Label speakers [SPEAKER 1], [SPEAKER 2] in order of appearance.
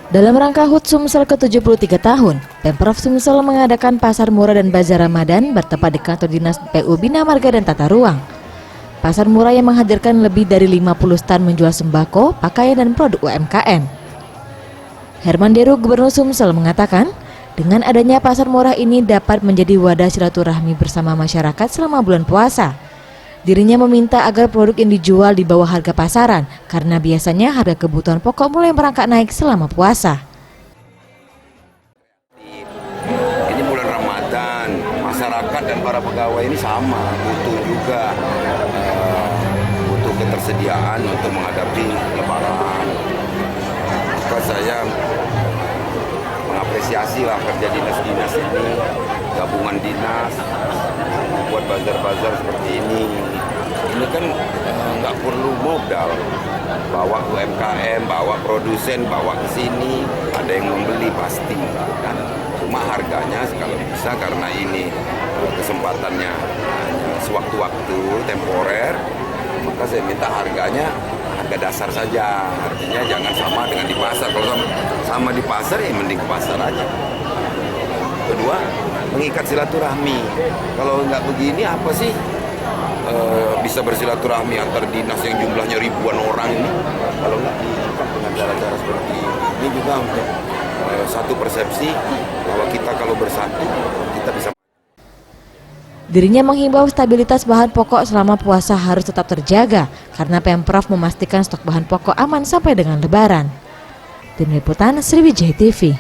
[SPEAKER 1] Dalam rangka HUT Sumsel ke-73 tahun, Pemprov Sumsel mengadakan pasar murah dan bazar Ramadan bertempat di kantor dinas PU Bina Marga dan Tata Ruang. Pasar murah yang menghadirkan lebih dari 50 stand menjual sembako, pakaian dan produk UMKM. Herman Deru, Gubernur Sumsel, mengatakan, dengan adanya pasar murah ini dapat menjadi wadah silaturahmi bersama masyarakat selama bulan puasa. Dirinya meminta agar produk yang dijual di bawah harga pasaran karena biasanya harga kebutuhan pokok mulai merangkak naik selama puasa.
[SPEAKER 2] Ini bulan Ramadan, masyarakat dan para pegawai ini sama, butuh juga butuh ketersediaan untuk menghadapi Lebaran. Maka saya mengapresiasi lah kerja dinas-dinas ini, gabungan dinas, buat bazar-bazar seperti ini. Ini kan nggak perlu modal, bawa UMKM, bawa produsen, bawa ke sini, ada yang membeli pasti. Kan? Cuma harganya kalau bisa karena ini kesempatannya sewaktu-waktu temporer, maka saya minta harganya harga dasar saja. Artinya jangan sama dengan di pasar. Kalau sama di pasar ya mending ke pasar aja. Kedua, mengikat silaturahmi. Kalau nggak begini apa sih bisa bersilaturahmi antar dinas yang jumlahnya ribuan orang ini? Kalau nggak diikat dengan cara-cara seperti ini juga untuk satu persepsi bahwa kita kalau bersatu kita bisa.
[SPEAKER 1] Dirinya menghimbau stabilitas bahan pokok selama puasa harus tetap terjaga karena Pemprov memastikan stok bahan pokok aman sampai dengan Lebaran. Tim Liputan Sriwijaya TV.